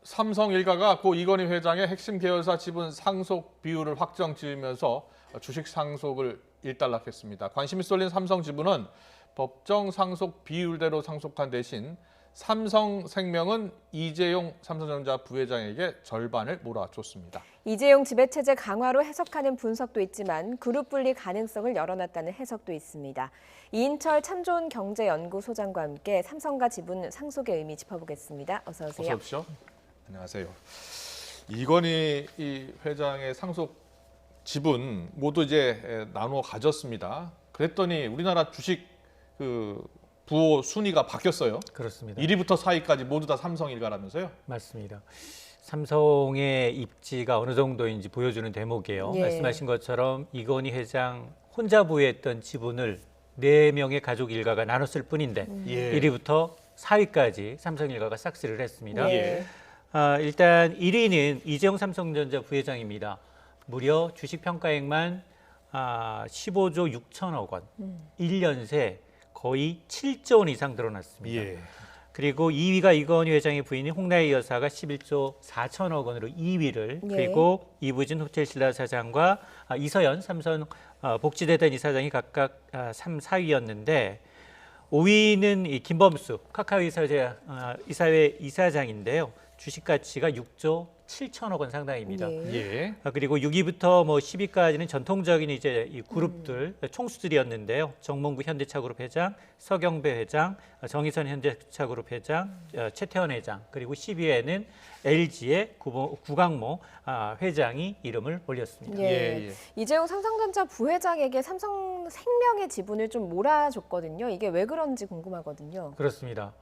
삼성 일가가 고 이건희 회장의 핵심 계열사 지분 상속 비율을 확정 지으면서 주식 상속을 일단락했습니다. 관심이 쏠린 삼성지부는 법정 상속 비율대로 상속한 대신 삼성생명은 이재용 삼성전자 부회장에게 절반을 몰아줬습니다. 이재용 지배체제 강화로 해석하는 분석도 있지만 그룹 분리 가능성을 열어놨다는 해석도 있습니다. 이인철 참좋은경제연구소장과 함께 삼성과 지분 상속의 의미 짚어보겠습니다. 어서 오세요. 어서 오십시오. 안녕하세요. 이건희 회장의 상속 지분 모두 이제 나누어 가졌습니다. 그랬더니 우리나라 주식 부호 순위가 바뀌었어요. 그렇습니다. 1위부터 4위까지 모두 다 삼성일가라면서요? 맞습니다. 삼성의 입지가 어느 정도인지 보여주는 대목이에요. 예. 말씀하신 것처럼 이건희 회장 혼자 보유했던 지분을 4명의 가족 일가가 나눴을 뿐인데 예. 1위부터 4위까지 삼성 일가가 싹쓸이를 했습니다. 예. 일단 1위는 이재용 삼성전자 부회장입니다. 무려 주식 평가액만 15조 6천억 원, 1년 새 거의 7조 원 이상 늘어났습니다. 예. 그리고 2위가 이건희 회장의 부인인 홍라희 여사가 11조 4천억 원으로 2위를 예. 그리고 이부진 호텔신라 사장과 이서연 삼성 복지재단 이사장이 각각 3, 4위였는데 5위는 이 김범수 카카오 이사회 이사장인데요. 주식 가치가 6조 7천억 원 상당입니다. 예. 예. 그리고 6위부터 10위까지는 전통적인 이제 이 그룹들 총수들이었는데요. 정몽구 현대차그룹 회장, 서경배 회장, 정의선 현대차그룹 회장, 최태원 회장, 그리고 10위에는 LG의 구강모 회장이 이름을 올렸습니다. 예. 예. 이재용 삼성전자 부회장에게 삼성생명의 지분을 좀 몰아줬거든요. 이게 왜 그런지 궁금하거든요. 그렇습니다.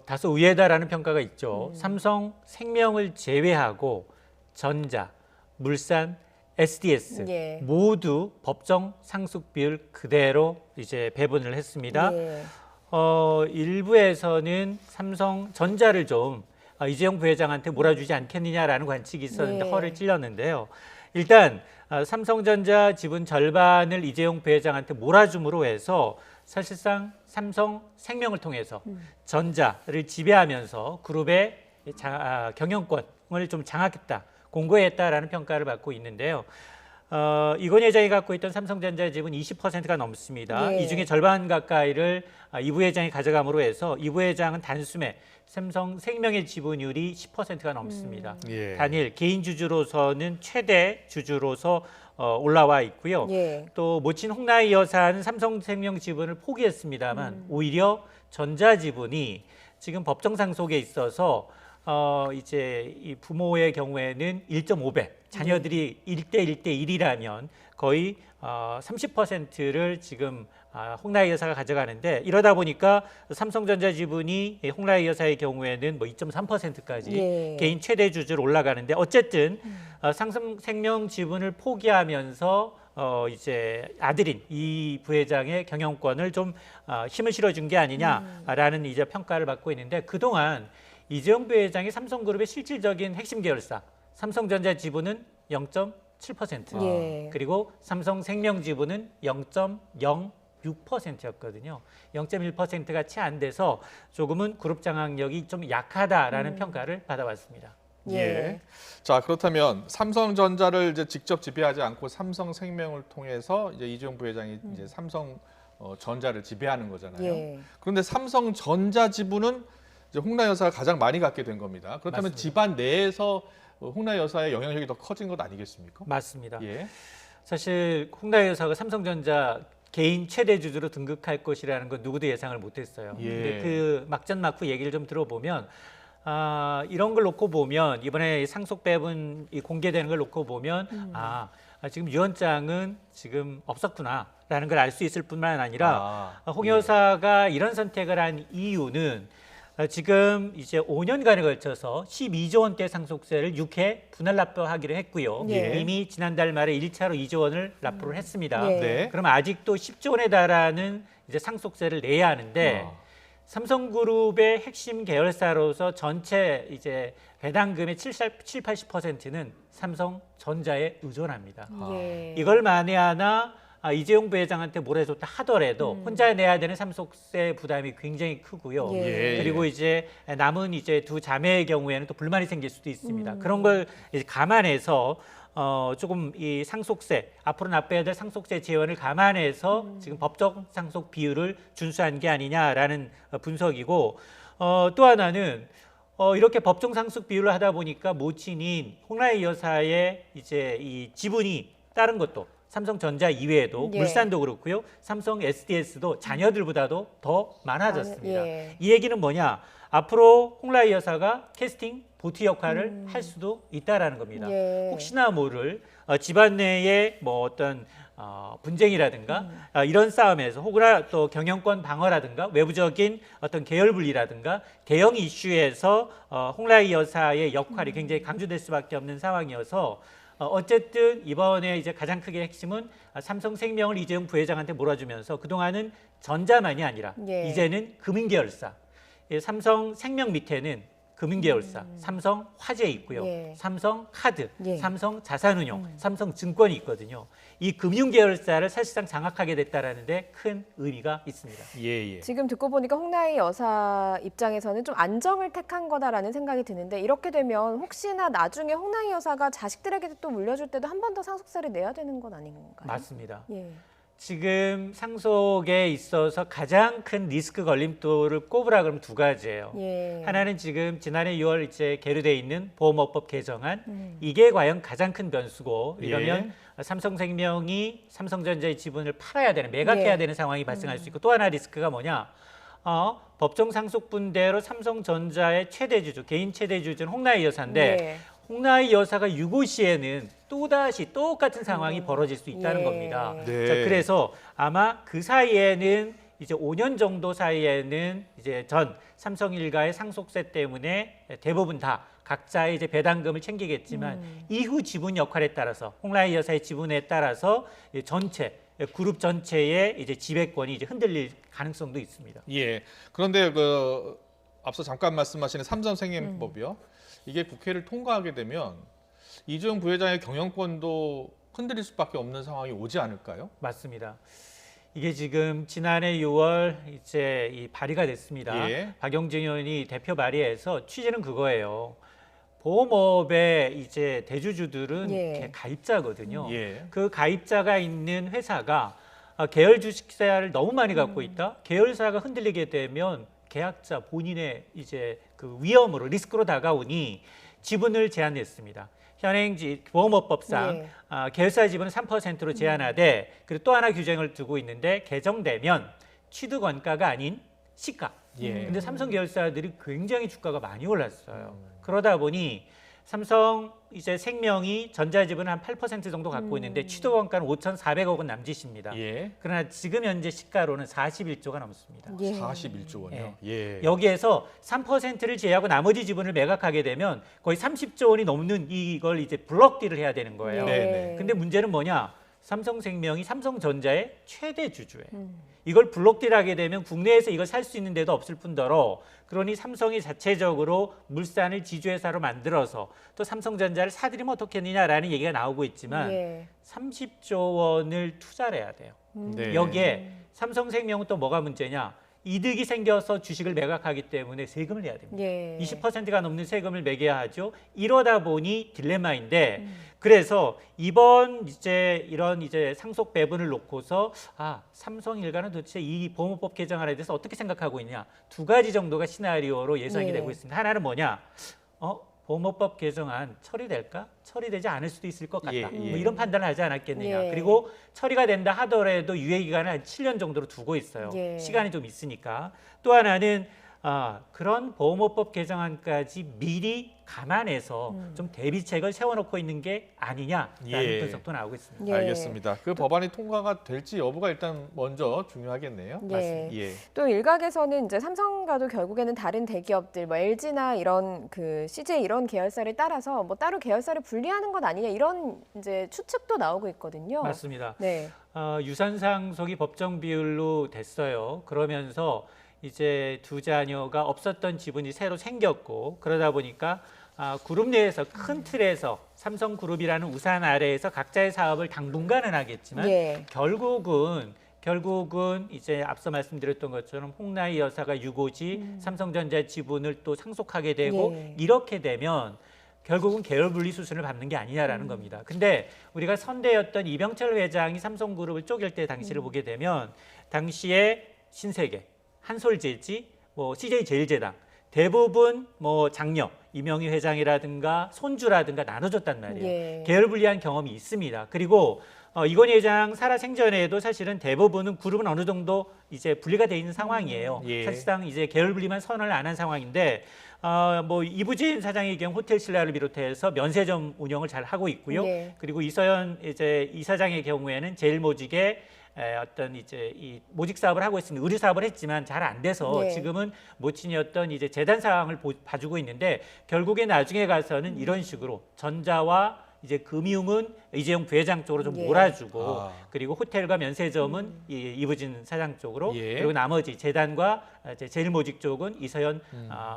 다소 의외다라는 평가가 있죠. 삼성생명을 제외하고 전자, 물산, SDS 예. 모두 법정 상속 비율 그대로 이제 배분을 했습니다. 예. 일부에서는 삼성전자를 좀 이재용 부회장한테 몰아주지 않겠느냐라는 관측이 있었는데 예. 허를 찔렀는데요. 일단 삼성전자 지분 절반을 이재용 부회장한테 몰아줌으로 해서 사실상 삼성생명을 통해서 전자를 지배하면서 그룹의 경영권을 좀 장악했다, 공고했다라는 평가를 받고 있는데요. 이건희 회장이 갖고 있던 삼성전자 지분 20%가 넘습니다. 예. 이 중에 절반 가까이를 이 부회장이 가져감으로 해서 이 부회장은 단숨에 삼성생명의 지분율이 10%가 넘습니다. 예. 단일 개인 주주로서는 최대 주주로서 올라와 있고요. 예. 또 모친 홍라희 여사는 삼성생명 지분을 포기했습니다만 오히려 전자 지분이 지금 법정 상속에 있어서 이제 이 부모의 경우에는 1.5배, 자녀들이 1대 1이라면 거의 30%를 지금 홍라희 여사가 가져가는데 이러다 보니까 삼성전자 지분이 홍라희 여사의 경우에는 2.3%까지 예. 개인 최대 주주로 올라가는데 어쨌든 삼성생명 지분을 포기하면서 이제 아들인 이 부회장의 경영권을 좀 힘을 실어준 게 아니냐라는 이제 평가를 받고 있는데 그동안 이재용 부회장이 삼성그룹의 실질적인 핵심 계열사 삼성전자 지분은 0.7%, 예. 그리고 삼성생명 지분은 0.06%였거든요. 0.1%가 채 안 돼서 조금은 그룹 장악력이 좀 약하다라는 평가를 받아왔습니다. 예. 자, 그렇다면 삼성전자를 이제 직접 지배하지 않고 삼성생명을 통해서 이제 이재용 부회장이 이제 삼성전자를 지배하는 거잖아요. 예. 그런데 삼성전자 지분은 이제 홍라희 여사가 가장 많이 갖게 된 겁니다. 그렇다면 맞습니다. 집안 내에서 홍라희 여사의 영향력이 더 커진 것 아니겠습니까? 맞습니다. 예. 사실 홍라희 여사가 삼성전자 개인 최대 주주로 등극할 것이라는 건 누구도 예상을 못했어요. 예. 근데 그 막전막후 얘기를 좀 들어보면 이런 걸 놓고 보면 이번에 상속 배분 공개되는 걸 놓고 보면 지금 유언장은 지금 없었구나라는 걸 알 수 있을 뿐만 아니라 홍 여사가 이런 선택을 한 이유는 지금 이제 5년간에 걸쳐서 12조 원대 상속세를 6회 분할 납부하기로 했고요. 예. 이미 지난달 말에 1차로 2조 원을 납부를 했습니다. 예. 네. 그럼 아직도 10조 원에 달하는 이제 상속세를 내야 하는데 삼성그룹의 핵심 계열사로서 전체 이제 배당금의 70, 80%는 삼성전자에 의존합니다. 예. 이걸 만에 하나 이재용 부회장한테 몰아줬다 하더라도 혼자 내야 되는 상속세 부담이 굉장히 크고요. 예. 그리고 이제 남은 이제 두 자매의 경우에는 또 불만이 생길 수도 있습니다. 그런 걸 이제 감안해서 조금 이 상속세 앞으로 납부해야 될 상속세 재원을 감안해서 지금 법적 상속 비율을 준수한 게 아니냐라는 분석이고 또 하나는 이렇게 법정 상속 비율을 하다 보니까 모친인 홍라희 여사의 이제 이 지분이 다른 것도 삼성전자 이외에도 예. 물산도 그렇고요. 삼성 SDS도 자녀들보다도 더 많아졌습니다. 예. 이 얘기는 뭐냐? 앞으로 홍라희 여사가 캐스팅 보트 역할을 할 수도 있다라는 겁니다. 예. 혹시나 모를 집안 내에 뭐 어떤 분쟁이라든가 이런 싸움에서 혹은 또 경영권 방어라든가 외부적인 어떤 계열 분리라든가 대형 이슈에서 홍라희 여사의 역할이 굉장히 강조될 수밖에 없는 상황이어서 어쨌든 이번에 이제 가장 크게 핵심은 삼성생명을 이재용 부회장한테 몰아주면서 그동안은 전자만이 아니라 예. 이제는 금융계열사, 삼성생명 밑에는 금융계열사, 삼성화재 있고요, 예. 삼성카드, 예. 삼성자산운용, 삼성증권이 있거든요. 이 금융계열사를 사실상 장악하게 됐다라는 데 큰 의미가 있습니다. 예. 지금 듣고 보니까 홍라희 여사 입장에서는 좀 안정을 택한 거다라는 생각이 드는데 이렇게 되면 혹시나 나중에 홍라희 여사가 자식들에게 또 물려줄 때도 한 번 더 상속세를 내야 되는 건 아닌가요? 맞습니다. 예. 지금 상속에 있어서 가장 큰 리스크 걸림돌을 꼽으라 그러면 두 가지예요. 예. 하나는 지금 지난해 6월 이제 계류돼 있는 보험업법 개정안 이게 과연 가장 큰 변수고 이러면 삼성생명이 삼성전자의 지분을 팔아야 되는 매각해야 예. 되는 상황이 발생할 수 있고 또 하나 리스크가 뭐냐? 법정 상속분대로 삼성전자의 최대주주 개인 최대주주는 홍라희 여사인데 예. 홍라희 여사가 유고 시에는 또다시 똑같은 상황이 벌어질 수 있다는 예. 겁니다. 네. 자, 그래서 아마 그 사이에는 이제 5년 정도 사이에는 이제 전 삼성 일가의 상속세 때문에 대부분 다 각자의 이제 배당금을 챙기겠지만 이후 지분 역할에 따라서 홍라희 여사의 지분에 따라서 전체 그룹 전체의 이제 지배권이 이제 흔들릴 가능성도 있습니다. 예. 그런데 그 앞서 잠깐 말씀하신 삼성생명법이요. 이게 국회를 통과하게 되면 이재용 부회장의 경영권도 흔들릴 수밖에 없는 상황이 오지 않을까요? 맞습니다. 이게 지금 지난해 6월 이제 이 발의가 됐습니다. 예. 박영진 의원이 대표 발의해서 취지는 그거예요. 보험업의 이제 대주주들은 예. 가입자거든요. 예. 그 가입자가 있는 회사가 계열 주식세를 너무 많이 갖고 있다. 계열사가 흔들리게 되면 계약자 본인의 이제 그 위험으로 리스크로 다가오니 지분을 제한했습니다. 현행 보험업법상 예. 계열사 지분은 3%로 제한하되 그리고 또 하나 규정을 두고 있는데 개정되면 취득 원가가 아닌 시가. 예. 근데 삼성 계열사들이 굉장히 주가가 많이 올랐어요. 그러다 보니 삼성 이제 생명이 전자지분을 한 8% 정도 갖고 있는데 취득 원가는 5,400억 원 남짓입니다. 예. 그러나 지금 현재 시가로는 41조가 넘습니다. 예. 41조 원이요. 예. 여기에서 3%를 제외하고 나머지 지분을 매각하게 되면 거의 30조 원이 넘는 이걸 이제 블럭딜을 해야 되는 거예요. 네. 네네. 근데 문제는 뭐냐? 삼성생명이 삼성전자의 최대 주주예요. 이걸 블록딜하게 되면 국내에서 이걸 살 수 있는 데도 없을 뿐더러 그러니 삼성이 자체적으로 물산을 지주회사로 만들어서 또 삼성전자를 사들이면 어떻겠느냐라는 얘기가 나오고 있지만 예. 30조 원을 투자를 해야 돼요. 네. 여기에 삼성생명은 또 뭐가 문제냐? 이득이 생겨서 주식을 매각하기 때문에 세금을 내야 됩니다. 예. 20%가 넘는 세금을 매겨야 하죠. 이러다 보니 딜레마인데 그래서 이번 이제 이런 이제 상속 배분을 놓고서 삼성 일가는 도대체 이 보험법 개정안에 대해서 어떻게 생각하고 있냐? 두 가지 정도가 시나리오로 예상이 예. 되고 있습니다. 하나는 뭐냐? 보험법 개정안 처리될까? 처리되지 않을 수도 있을 것 같다. 예, 뭐 예. 이런 판단을 하지 않았겠느냐. 예. 그리고 처리가 된다 하더라도 유예 기간을 한 7년 정도로 두고 있어요. 예. 시간이 좀 있으니까. 또 하나는 그런 보험업법 개정안까지 미리 감안해서 좀 대비책을 세워놓고 있는 게 아니냐라는 예. 분석도 나오고 있습니다. 예. 알겠습니다. 그 법안이 통과가 될지 여부가 일단 먼저 중요하겠네요. 예. 예. 또 일각에서는 이제 삼성과도 결국에는 다른 대기업들, 뭐 LG나 이런 그 CJ 이런 계열사를 따라서 뭐 따로 계열사를 분리하는 것 아니냐 이런 이제 추측도 나오고 있거든요. 맞습니다. 네. 유산상속이 법정 비율로 됐어요. 그러면서 이제 두 자녀가 없었던 지분이 새로 생겼고 그러다 보니까 그룹 내에서 큰 틀에서 삼성그룹이라는 우산 아래에서 각자의 사업을 당분간은 하겠지만 예. 결국은 이제 앞서 말씀드렸던 것처럼 홍나희 여사가 유고지 삼성전자 지분을 또 상속하게 되고 예. 이렇게 되면 결국은 계열 분리 수순을 밟는 게 아니냐라는 겁니다. 근데 우리가 선대였던 이병철 회장이 삼성그룹을 쪼갤 때 당시를 보게 되면 당시에 신세계, 한솔제지, CJ제일제당 대부분 장녀 이명희 회장이라든가 손주라든가 나눠줬단 말이에요. 예. 계열 분리한 경험이 있습니다. 그리고 이건희 회장 살아생전에도 사실은 대부분은 그룹은 어느 정도 이제 분리가 돼 있는 상황이에요. 예. 사실상 이제 계열 분리만 선언을 안 한 상황인데 이부진 사장의 경우 호텔 신라를 비롯해서 면세점 운영을 잘 하고 있고요. 네. 그리고 이서연 이제 이사장의 경우에는 제일모직에 어떤 이제 이 모직 사업을 하고 있습니다. 의류 사업을 했지만 잘 안 돼서 네. 지금은 모친이었던 이제 재단 상황을 봐주고 있는데 결국에 나중에 가서는 이런 식으로 전자와 이제 금융은 이재용 부회장 쪽으로 좀 예. 몰아주고 아. 그리고 호텔과 면세점은 이부진 사장 쪽으로 예. 그리고 나머지 재단과 이제 제일모직 쪽은 이서연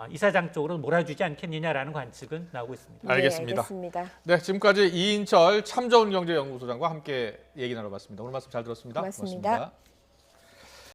이사장 쪽으로 몰아주지 않겠느냐라는 관측은 나오고 있습니다. 알겠습니다. 네, 알겠습니다. 네, 지금까지 이인철 참 좋은 경제연구소장과 함께 얘기 나눠봤습니다. 오늘 말씀 잘 들었습니다. 고맙습니다.